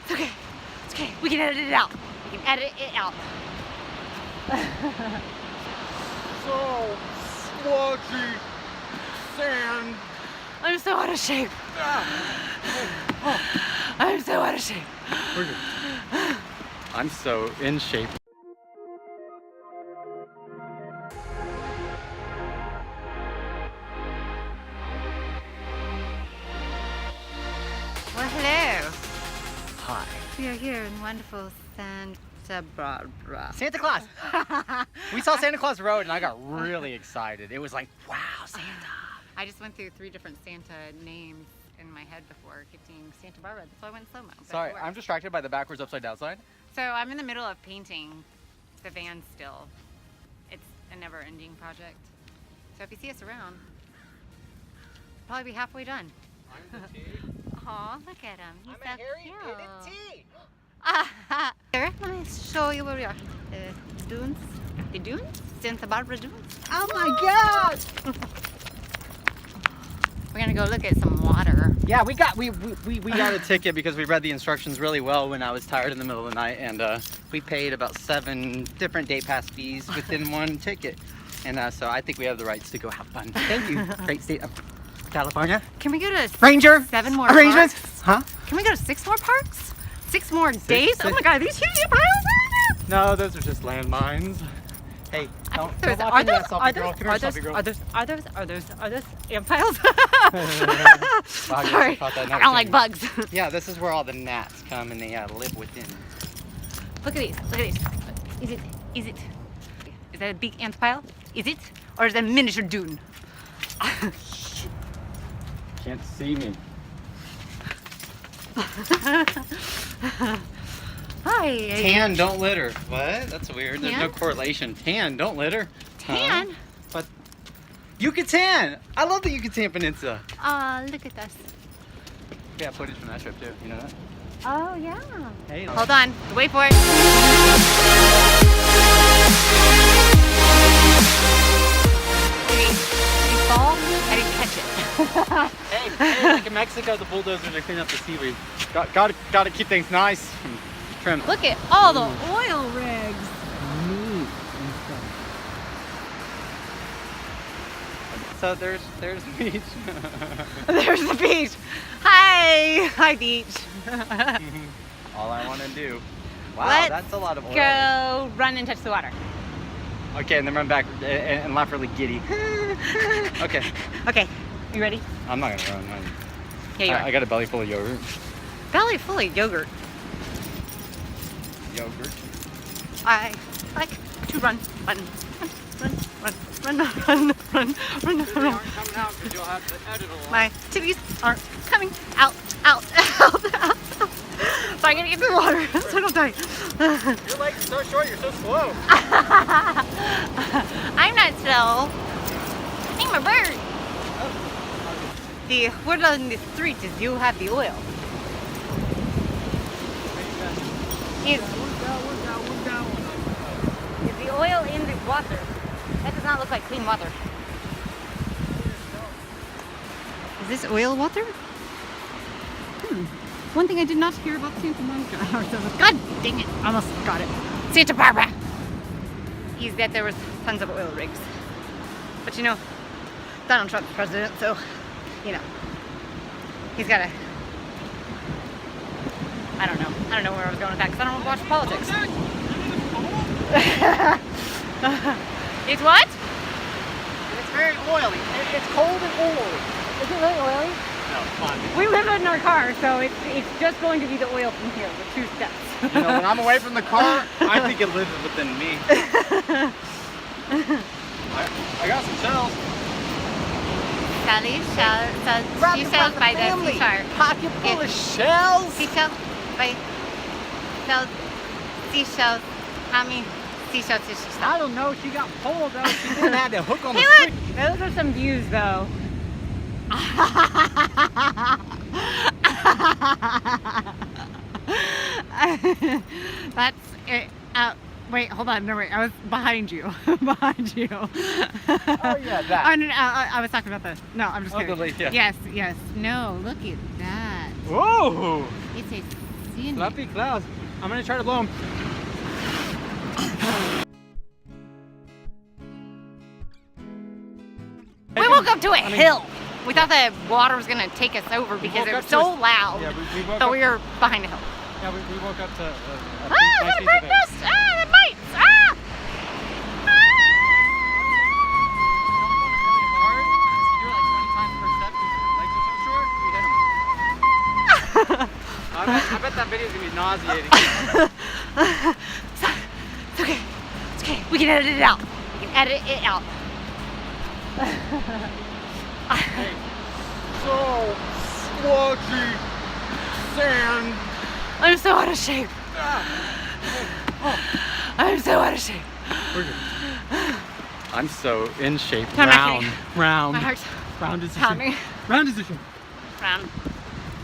It's okay. It's okay. We can edit it out. We can edit it out. So splotchy sand. I'm so out of shape. I'm so out of shape. We're good. I'm so in shape. Well, hello. Hi. We are here in wonderful Santa Barbra. Santa Claus. We saw Santa Claus Road and I got really excited. It was like, wow, Santa. I just went through 3 different Santa names in my head before getting Santa Barbara. That's why I went slow-mo. but Sorry, it worked. I'm distracted by the backwards upside down sign. So I'm in the middle of painting the van still. It's a never-ending project. So if you see us around, we'll probably be halfway done. I'm the T. Aw, look at him. He's I'm a so hairy cute. T. Here, let me show you where we are. The dunes. The dunes? Santa Barbara dunes. Oh my God! We're gonna go look at some water. Yeah, we got a ticket because we read the instructions really well when I was tired in the middle of the night, and we paid about 7 different day pass fees within one ticket, and so I think we have the rights to go have fun. Thank you, great state of California. Can we go to Ranger 7 more arrangements? parks? Huh? Can we go to 6 more parks? 6 more days? Oh my God, these huge piles! No, those are just landmines. Hey, don't walk into that selfie, girl. Come here, selfie girl. Are those ant piles? Wow, you Sorry, actually caught that I don't like note, bugs. Yeah, this is where all the gnats come and they live within. Look at these, look at these. Is that a big ant pile? Is it? Or is that a miniature dune? Can't see me. Hi. Tan, don't litter. What? That's weird. There's no Tan? correlation. Tan, don't litter. Tan? Huh? But Yucatan! I love the Yucatan Peninsula. Look at us. We have footage from that trip too. You know that? Oh, yeah. Hey. Hold on, wait for it. Did he fall? I didn't catch it. Hey, like in Mexico, the bulldozers are cleaning up the seaweed. Gotta keep things nice and trim. Look at all the oil rigs. So there's the beach. There's the beach. Hi beach. All I want to do. Wow, Let's that's a lot of oil. Go run and touch the water. Okay, and then run back and laugh really giddy. Okay. Okay, you ready? I'm not gonna run. Yeah, you are. I got a belly full of yogurt. Belly full of yogurt. Yogurt. I like to run. Coming out because you'll have to edit a lot. My titties aren't coming out. So I gotta get through the water so I don't die. Your legs are so short, you're so slow. I'm not slow. I'm a bird. The word on the street is you have the oil. Is the oil in the water? That does not look like clean water. Is this oil water? One thing I did not hear about Santa Monica, God dang it, almost got it. Santa Barbara! Is that there was tons of oil rigs. But you know, Donald Trump's president, so, you know, he's got a, I don't know where I was going with that, because I don't watch politics. It's what? It's very oily. It's cold and oily. Is it really oily? No, it's fine. We live in our car, so it's just going to be the oil from here, the 2 steps. You know, when I'm away from the car, I think it lives within me. I got some shells. Sally sells seashells by the seashore. Pocket full of shells. Seashells by sells seashells. How many seashells does she sell? I don't know. She got full though. She didn't have the hook on the Hey, stick. look! Those are some views, though. That's it. Wait, hold on. No, wait. I was behind you. Behind you. Oh, yeah, that. I was talking about this. No, I'm just kidding. The leaf, yeah. Yes. No, look at that. Whoa! It's a see any. Fluffy clouds. I'm gonna try to blow them. We woke up to a hill. We thought the water was gonna take us over because it was so loud. Yeah, we woke So up. we were behind a hill. Yeah, we woke up to. Ah, there's a bird nest! Ah, that bites! Ah! I bet that video is gonna be nauseating. It's okay. It's okay. We can edit it out. We can edit it out. Hey, so sludgy sand. I'm so out of shape. I'm so out of shape. I'm so in shape. I'm not Round, kidding. round, My heart's round is the pounding. shape. Round is the shape. Round.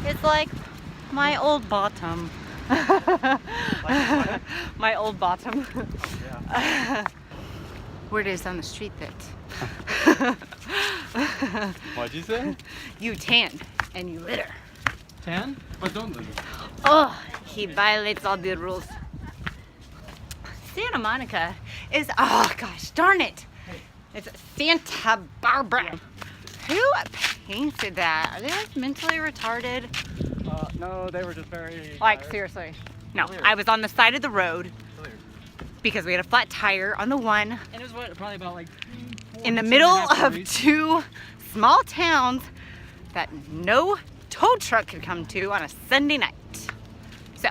It's like my old bottom. what? My old bottom. Yeah. Word is on the street that What'd you say? you tan and you litter. Tan? But don't litter. Oh, he violates all the rules. Santa Monica is, oh gosh, darn it. It's Santa Barbara. Who painted that? Are they like mentally retarded? No, they were just very. Like tired. seriously. No, Weird. I was on the side of the road Weird. because we had a flat tire on the one And it was what, probably about like. in the middle of two small towns that no tow truck could come to on a Sunday night. So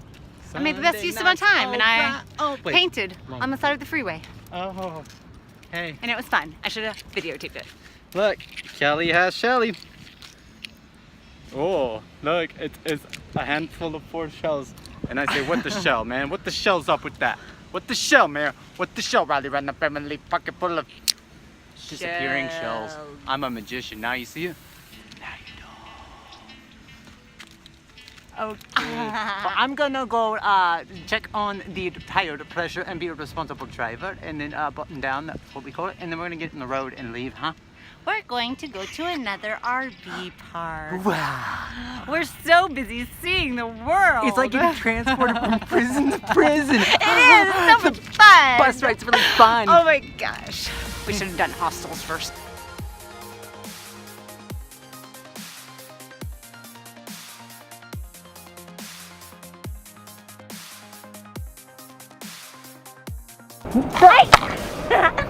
I made the best use of my time and I painted on the side of the freeway Oh, hey. and it was fun. I should have videotaped it. Look, Kelley has Shelly. Oh, look, it's a handful of 4 shells. And I say, what the shell, man? What the shell's up with that? What the shell, man? What the shell, Riley? Ran the family pocket full of disappearing shells. I'm a magician. Now you see it? Now you don't. Okay. Well, I'm gonna go check on the tire pressure and be a responsible driver, and then button down, that's what we call it, and then we're gonna get in the road and leave, huh? We're going to go to another RV park. Wow. We're so busy seeing the world. It's like getting transported from prison to prison. It is. It's so much fun. Bus ride's really fun. Oh my gosh. We should have done hostels first. Right.